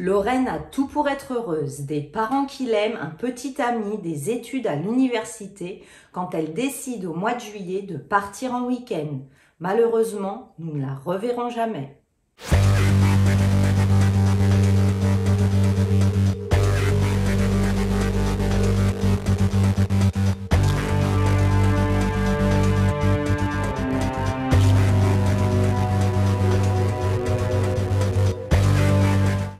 Lorraine a tout pour être heureuse, des parents qui l'aiment, un petit ami, des études à l'université, quand elle décide au mois de juillet de partir en week-end. Malheureusement, nous ne la reverrons jamais.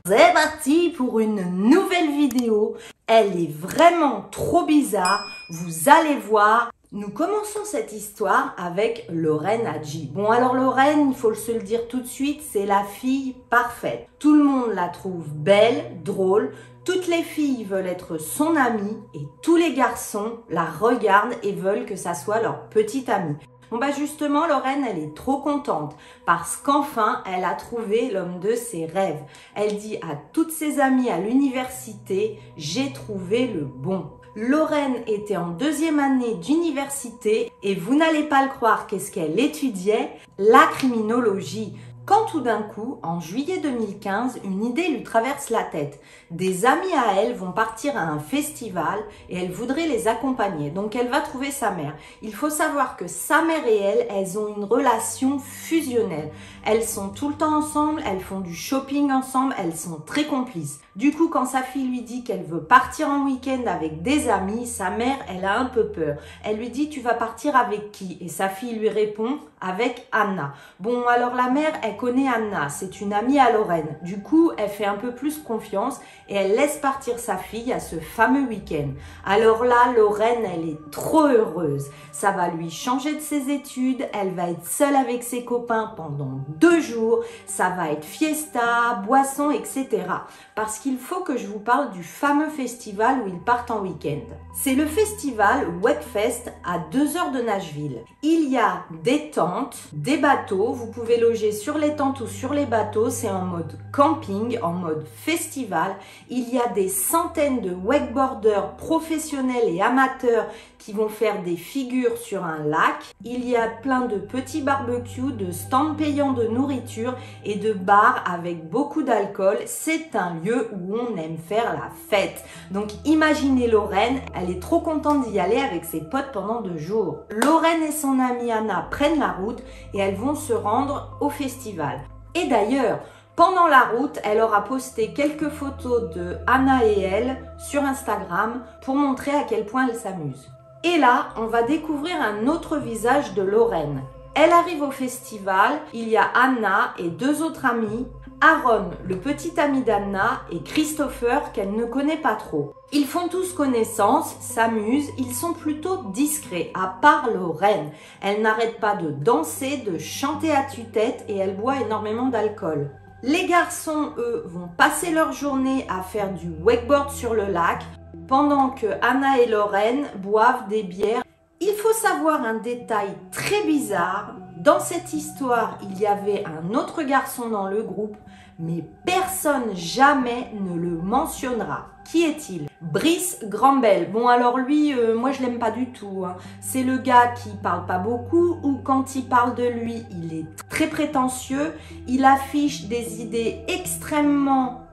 C'est parti pour une nouvelle vidéo. Elle est vraiment trop bizarre. Vous allez voir. Nous commençons cette histoire avec Lorraine Hadji. Bon alors Lorraine, il faut se le dire tout de suite, c'est la fille parfaite. Tout le monde la trouve belle, drôle. Toutes les filles veulent être son amie et tous les garçons la regardent et veulent que ça soit leur petite amie. Bon bah justement, Lorraine, elle est trop contente parce qu'enfin, elle a trouvé l'homme de ses rêves. Elle dit à toutes ses amies à l'université, j'ai trouvé le bon. Lorraine était en deuxième année d'université et vous n'allez pas le croire, qu'est-ce qu'elle étudiait? La criminologie. Quand tout d'un coup, en juillet 2015, une idée lui traverse la tête. Des amis à elle vont partir à un festival et elle voudrait les accompagner. Donc elle va trouver sa mère. Il faut savoir que sa mère et elle, elles ont une relation fusionnelle. Elles sont tout le temps ensemble, elles font du shopping ensemble, elles sont très complices. Du coup, quand sa fille lui dit qu'elle veut partir en week-end avec des amis, sa mère, elle a un peu peur. Elle lui dit, tu vas partir avec qui? Et sa fille lui répond, avec Anna. Bon, alors la mère, elle connaît Anna, c'est une amie à Lorraine. Du coup, elle fait un peu plus confiance et elle laisse partir sa fille à ce fameux week-end. Alors là, Lorraine, elle est trop heureuse. Ça va lui changer de ses études, elle va être seule avec ses copains pendant 2 jours. Ça va être fiesta, boisson, etc. Parce qu'il faut que je vous parle du fameux festival où ils partent en week-end. C'est le festival Wackfest à 2 heures de Nashville. Il y a des tentes, des bateaux, vous pouvez loger sur les tentes ou sur les bateaux, c'est en mode camping, en mode festival. Il y a des centaines de wakeboarders professionnels et amateurs qui vont faire des figures sur un lac. Il y a plein de petits barbecues, de stands payants de nourriture et de bars avec beaucoup d'alcool. C'est un lieu où on aime faire la fête. Donc imaginez Lorraine, elle est trop contente d'y aller avec ses potes pendant 2 jours. Lorraine et son amie Anna prennent la route et elles vont se rendre au festival. Et d'ailleurs, pendant la route, elle aura posté quelques photos de Anna et elle sur Instagram pour montrer à quel point elle s'amuse. Et là, on va découvrir un autre visage de Lorraine. Elle arrive au festival, il y a Anna et 2 autres amis, Aaron, le petit ami d'Anna, et Christopher, qu'elle ne connaît pas trop. Ils font tous connaissance, s'amusent, ils sont plutôt discrets, à part Lorraine. Elle n'arrête pas de danser, de chanter à tue-tête et elle boit énormément d'alcool. Les garçons, eux, vont passer leur journée à faire du wakeboard sur le lac, pendant que Anna et Lorraine boivent des bières. Il faut savoir un détail très bizarre. Dans cette histoire, il y avait un autre garçon dans le groupe, mais personne jamais ne le mentionnera. Qui est-il? Brice Grambel. Bon alors lui, moi je l'aime pas du tout. Hein. C'est le gars qui parle pas beaucoup ou quand il parle de lui, il est très prétentieux. Il affiche des idées extrêmement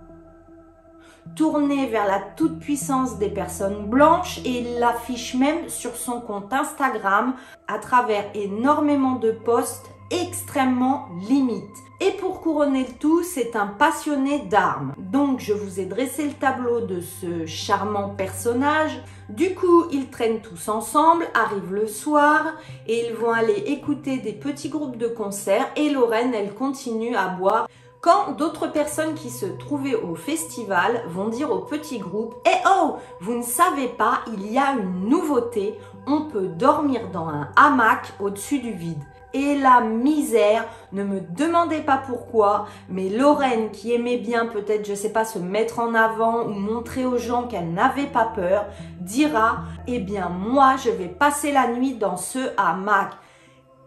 tourné vers la toute-puissance des personnes blanches et il l'affiche même sur son compte Instagram à travers énormément de posts extrêmement limites. Et pour couronner le tout, c'est un passionné d'armes. Donc je vous ai dressé le tableau de ce charmant personnage. Du coup, ils traînent tous ensemble, arrive le soir et ils vont aller écouter des petits groupes de concerts et Lorraine, elle continue à boire. Quand d'autres personnes qui se trouvaient au festival vont dire au petit groupe « Eh oh, vous ne savez pas, il y a une nouveauté, on peut dormir dans un hamac au-dessus du vide. » Et la misère, ne me demandez pas pourquoi, mais Lorraine qui aimait bien peut-être, je sais pas, se mettre en avant ou montrer aux gens qu'elle n'avait pas peur, dira « Eh bien moi, je vais passer la nuit dans ce hamac. »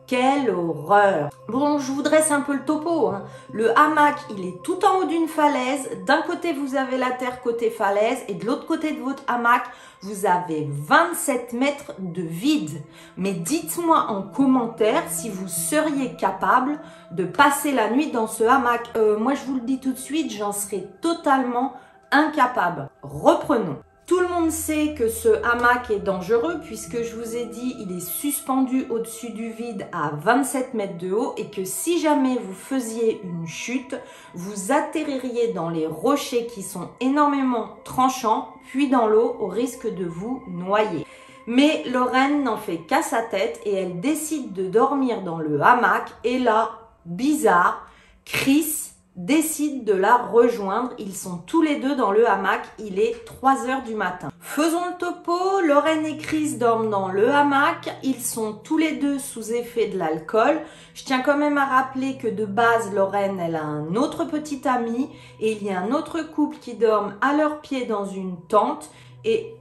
quelle horreur! Bon, je vous dresse un peu le topo, hein. Le hamac, il est tout en haut d'une falaise. D'un côté, vous avez la terre côté falaise et de l'autre côté de votre hamac, vous avez 27 mètres de vide. Mais dites-moi en commentaire si vous seriez capable de passer la nuit dans ce hamac. Moi, je vous le dis tout de suite, j'en serais totalement incapable. Reprenons. Tout le monde sait que ce hamac est dangereux puisque je vous ai dit il est suspendu au-dessus du vide à 27 mètres de haut et que si jamais vous faisiez une chute, vous atterririez dans les rochers qui sont énormément tranchants puis dans l'eau au risque de vous noyer. Mais Lorraine n'en fait qu'à sa tête et elle décide de dormir dans le hamac et là, bizarre, Chris décide de la rejoindre. Ils sont tous les deux dans le hamac. Il est 3 h du matin. Faisons le topo. Lorraine et Chris dorment dans le hamac. Ils sont tous les deux sous effet de l'alcool. Je tiens quand même à rappeler que de base, Lorraine, elle a un autre petit ami et il y a un autre couple qui dorment à leurs pieds dans une tente et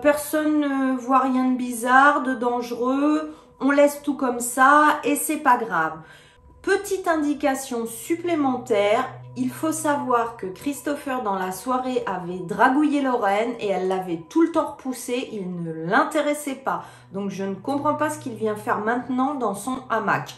personne ne voit rien de bizarre, de dangereux. On laisse tout comme ça et c'est pas grave. Petite indication supplémentaire, il faut savoir que Christopher dans la soirée avait dragouillé Lorraine et elle l'avait tout le temps repoussé, il ne l'intéressait pas. Donc je ne comprends pas ce qu'il vient faire maintenant dans son hamac.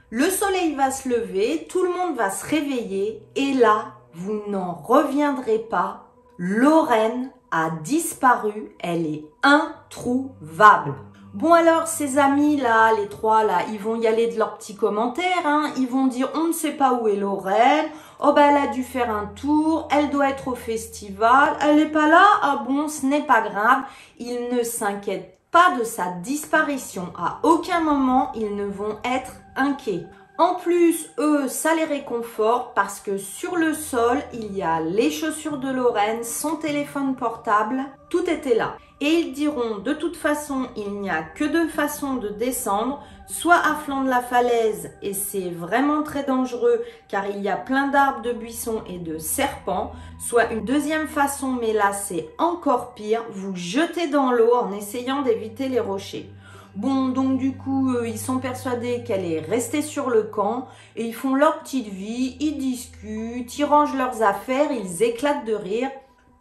Le soleil va se lever, tout le monde va se réveiller et là, vous n'en reviendrez pas, Lorraine a disparu, elle est introuvable. Bon alors, ces amis là, les trois là, ils vont y aller de leurs petits commentaires, hein. Ils vont dire on ne sait pas où est Lorraine, oh ben elle a dû faire un tour, elle doit être au festival, elle n'est pas là, ah bon, ce n'est pas grave. Ils ne s'inquiètent pas de sa disparition, à aucun moment ils ne vont être inquiets. En plus, eux, ça les réconforte parce que sur le sol, il y a les chaussures de Lorraine, son téléphone portable, tout était là. Et ils diront, de toute façon, il n'y a que deux façons de descendre, soit à flanc de la falaise, et c'est vraiment très dangereux car il y a plein d'arbres, de buissons et de serpents, soit une deuxième façon, mais là c'est encore pire, vous jetez dans l'eau en essayant d'éviter les rochers. Bon, donc du coup, ils sont persuadés qu'elle est restée sur le camp et ils font leur petite vie, ils discutent, ils rangent leurs affaires, ils éclatent de rire.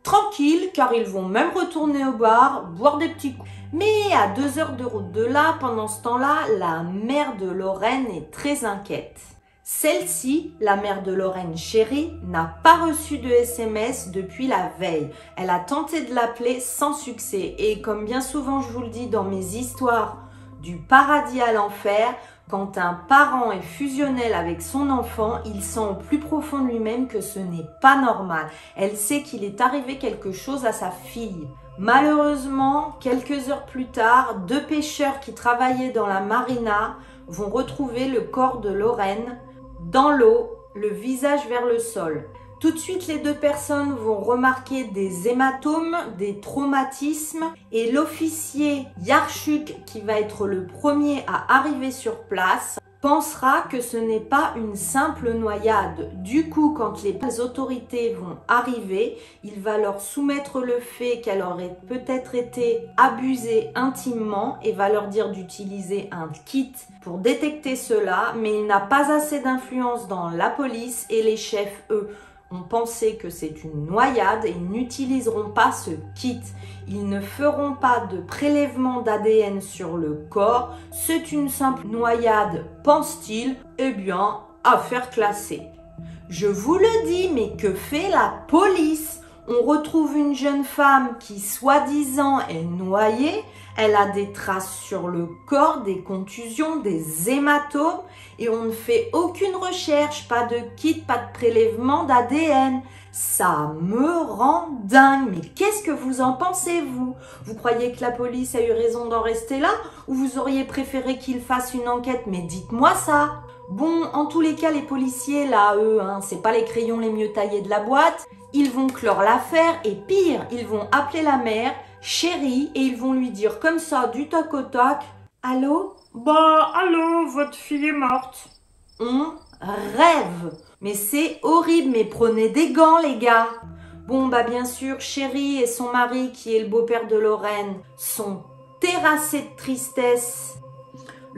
Tranquille, car ils vont même retourner au bar, boire des petits coups. Mais à 2 heures de route de là, pendant ce temps-là, la mère de Lorraine est très inquiète. Celle-ci, la mère de Lorraine chérie, n'a pas reçu de SMS depuis la veille. Elle a tenté de l'appeler sans succès. Et comme bien souvent je vous le dis dans mes histoires du paradis à l'enfer, quand un parent est fusionnel avec son enfant, il sent au plus profond de lui-même que ce n'est pas normal. Elle sait qu'il est arrivé quelque chose à sa fille. Malheureusement, quelques heures plus tard, 2 pêcheurs qui travaillaient dans la marina vont retrouver le corps de Lorraine dans l'eau, le visage vers le sol. Tout de suite, les 2 personnes vont remarquer des hématomes, des traumatismes et l'officier Yarchuk, qui va être le premier à arriver sur place, pensera que ce n'est pas une simple noyade. Du coup, quand les autorités vont arriver, il va leur soumettre le fait qu'elle aurait peut-être été abusée intimement et va leur dire d'utiliser un kit pour détecter cela, mais il n'a pas assez d'influence dans la police et les chefs, eux, ont pensé que c'est une noyade et ils n'utiliseront pas ce kit. Ils ne feront pas de prélèvement d'ADN sur le corps. C'est une simple noyade, pense-t-il. Eh bien, affaire classée. Je vous le dis, mais que fait la police? On retrouve une jeune femme qui, soi-disant, est noyée. Elle a des traces sur le corps, des contusions, des hématomes et on ne fait aucune recherche, pas de kit, pas de prélèvement d'ADN. Ça me rend dingue. Mais qu'est-ce que vous en pensez, vous? Vous croyez que la police a eu raison d'en rester là ou vous auriez préféré qu'ils fassent une enquête? Mais dites-moi ça. Bon, en tous les cas, les policiers, là, eux, c'est pas les crayons les mieux taillés de la boîte. Ils vont clore l'affaire et pire, ils vont appeler la mère, chérie, et ils vont lui dire comme ça, du tac au tac, « Allô? Bah, allô, votre fille est morte. » On rêve. Mais c'est horrible, mais prenez des gants, les gars. Bon, bah bien sûr, chérie et son mari, qui est le beau-père de Lorraine, sont terrassés de tristesse.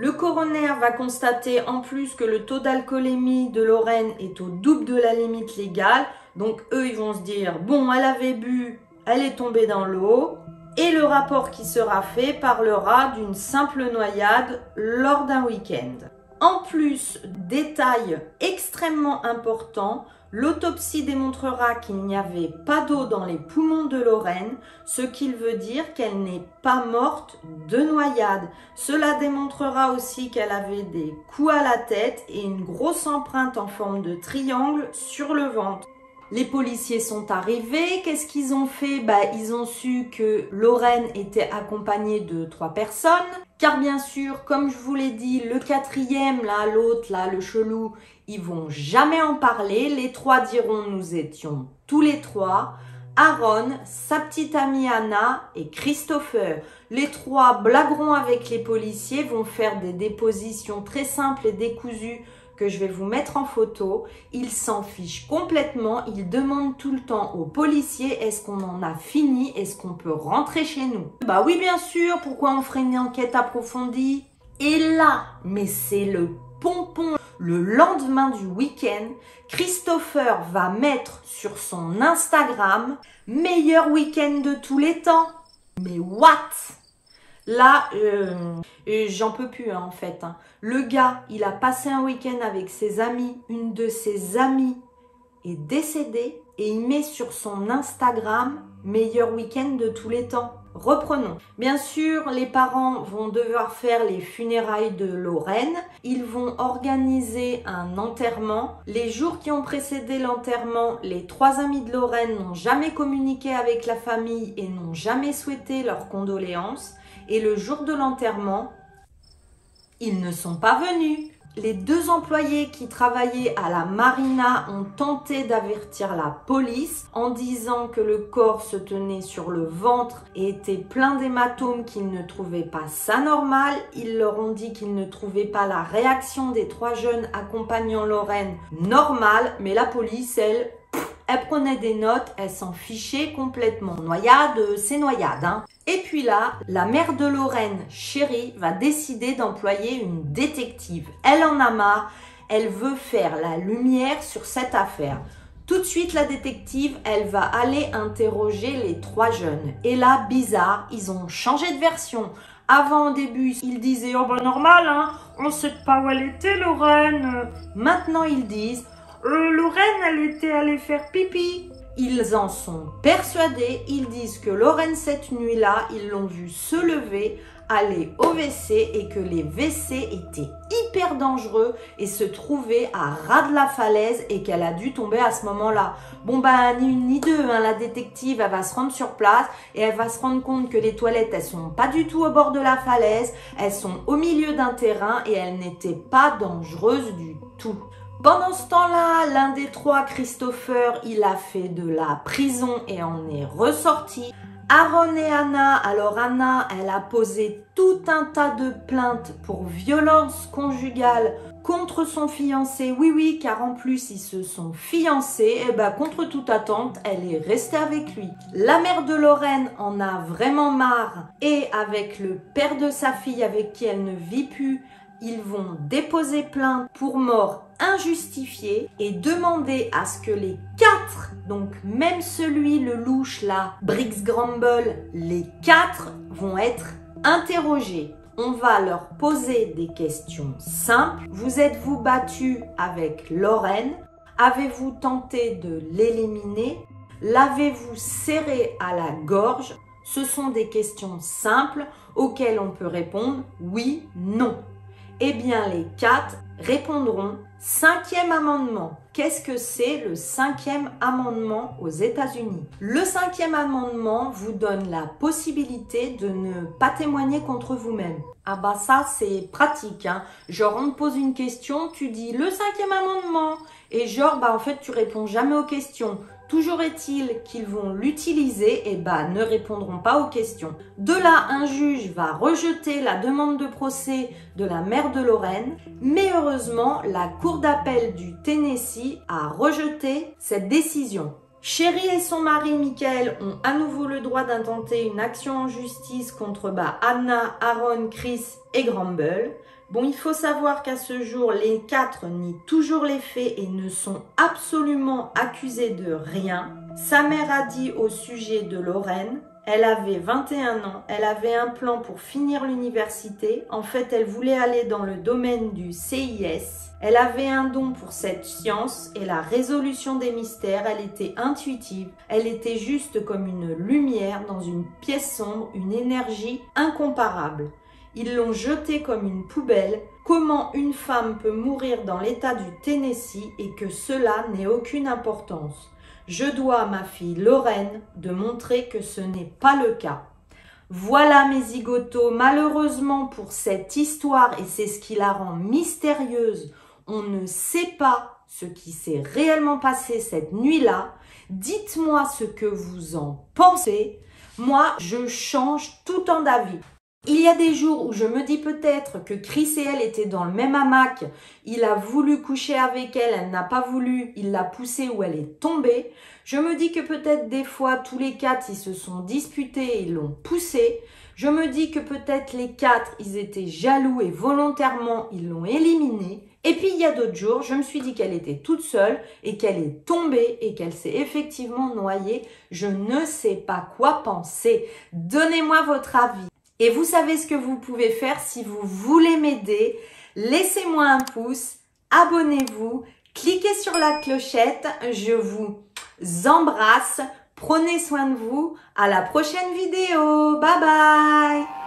Le coroner va constater en plus que le taux d'alcoolémie de Lorraine est au double de la limite légale. Donc eux, ils vont se dire, bon, elle avait bu, elle est tombée dans l'eau. Et le rapport qui sera fait parlera d'une simple noyade lors d'un week-end. En plus, détail extrêmement important, l'autopsie démontrera qu'il n'y avait pas d'eau dans les poumons de Lorraine, ce qui veut dire qu'elle n'est pas morte de noyade. Cela démontrera aussi qu'elle avait des coups à la tête et une grosse empreinte en forme de triangle sur le ventre. Les policiers sont arrivés, qu'est-ce qu'ils ont fait? Ils ont su que Lorraine était accompagnée de 3 personnes, car bien sûr, comme je vous l'ai dit, le quatrième, l'autre, le chelou, ils vont jamais en parler. Les 3 diront nous étions tous les 3. Aaron, sa petite amie Anna et Christopher. Les 3 blagueront avec les policiers, vont faire des dépositions très simples et décousues que je vais vous mettre en photo. Ils s'en fichent complètement, ils demandent tout le temps aux policiers, est-ce qu'on en a fini, est-ce qu'on peut rentrer chez nous? Bah oui bien sûr, pourquoi on ferait une enquête approfondie? Et là, mais c'est le pompon, le lendemain du week-end, Christopher va mettre sur son Instagram, meilleur week-end de tous les temps. Mais what? Là, j'en peux plus en fait. Le gars, il a passé un week-end avec ses amis. Une de ses amies est décédée et il met sur son Instagram « Meilleur week-end de tous les temps ». Reprenons. Bien sûr, les parents vont devoir faire les funérailles de Lorraine. Ils vont organiser un enterrement. Les jours qui ont précédé l'enterrement, les 3 amis de Lorraine n'ont jamais communiqué avec la famille et n'ont jamais souhaité leurs condoléances. Et le jour de l'enterrement, ils ne sont pas venus. Les 2 employés qui travaillaient à la marina ont tenté d'avertir la police en disant que le corps se tenait sur le ventre et était plein d'hématomes, qu'ils ne trouvaient pas ça normal. Ils leur ont dit qu'ils ne trouvaient pas la réaction des 3 jeunes accompagnant Lorraine normale, mais la police, elle prenait des notes, elle s'en fichait complètement. Noyade, c'est noyade, hein. Et puis là, la mère de Lorraine, Chérie, va décider d'employer une détective. Elle en a marre, elle veut faire la lumière sur cette affaire. Tout de suite, la détective, elle va aller interroger les 3 jeunes. Et là, bizarre, ils ont changé de version. Avant, au début, ils disaient « Oh ben normal, hein, on sait pas où elle était, Lorraine. » Maintenant, ils disent « Lorraine, elle était allée faire pipi. » Ils en sont persuadés, ils disent que Lorraine, cette nuit-là, ils l'ont vue se lever, aller au WC et que les WC étaient hyper dangereux et se trouvaient à ras de la falaise et qu'elle a dû tomber à ce moment-là. Bon ni une ni deux, hein, la détective, elle va se rendre sur place et elle va se rendre compte que les toilettes, elles sont pas du tout au bord de la falaise, elles sont au milieu d'un terrain et elles n'étaient pas dangereuses du tout. Pendant ce temps-là, l'un des 3, Christopher, il a fait de la prison et en est ressorti. Aaron et Anna, alors Anna, elle a posé tout un tas de plaintes pour violence conjugale contre son fiancé. Oui, car en plus, ils se sont fiancés. Et contre toute attente, elle est restée avec lui. La mère de Lorraine en a vraiment marre. Et avec le père de sa fille avec qui elle ne vit plus, ils vont déposer plainte pour mort injustifiée et demander à ce que les 4, donc même celui, le louche là, Briggs Grumble, les 4 vont être interrogés. On va leur poser des questions simples. Vous êtes-vous battu avec Lorraine? Avez-vous tenté de l'éliminer? L'avez-vous serré à la gorge? Ce sont des questions simples auxquelles on peut répondre oui, non. Eh bien, les 4 répondront 5e amendement. Qu'est-ce que c'est le 5e amendement aux États-Unis? Le 5e amendement vous donne la possibilité de ne pas témoigner contre vous-même. Ah ça c'est pratique, hein. Genre on te pose une question, tu dis le 5e amendement et genre en fait tu réponds jamais aux questions. Toujours est-il qu'ils vont l'utiliser et ne répondront pas aux questions. De là, un juge va rejeter la demande de procès de la mère de Lorraine, mais heureusement, la Cour d'appel du Tennessee a rejeté cette décision. Chérie et son mari Michael ont à nouveau le droit d'intenter une action en justice contre Anna, Aaron, Chris et Grumble. Bon, il faut savoir qu'à ce jour, les 4 nient toujours les faits et ne sont absolument accusés de rien. Sa mère a dit au sujet de Lorraine, elle avait 21 ans, elle avait un plan pour finir l'université. En fait, elle voulait aller dans le domaine du CIS. Elle avait un don pour cette science et la résolution des mystères. Elle était intuitive, elle était juste comme une lumière dans une pièce sombre, une énergie incomparable. Ils l'ont jetée comme une poubelle. Comment une femme peut mourir dans l'état du Tennessee et que cela n'ait aucune importance? Je dois à ma fille Lorraine de montrer que ce n'est pas le cas. Voilà mes zigotos, malheureusement pour cette histoire, et c'est ce qui la rend mystérieuse, on ne sait pas ce qui s'est réellement passé cette nuit-là. Dites-moi ce que vous en pensez. Moi, je change tout le temps d'avis. Il y a des jours où je me dis peut-être que Chris et elle étaient dans le même hamac, il a voulu coucher avec elle, elle n'a pas voulu, il l'a poussée ou elle est tombée. Je me dis que peut-être des fois tous les 4 ils se sont disputés et ils l'ont poussée. Je me dis que peut-être les 4 ils étaient jaloux et volontairement ils l'ont éliminée. Et puis il y a d'autres jours, je me suis dit qu'elle était toute seule et qu'elle est tombée et qu'elle s'est effectivement noyée. Je ne sais pas quoi penser. Donnez-moi votre avis. Et vous savez ce que vous pouvez faire si vous voulez m'aider. Laissez-moi un pouce, abonnez-vous, cliquez sur la clochette. Je vous embrasse. Prenez soin de vous. À la prochaine vidéo. Bye bye.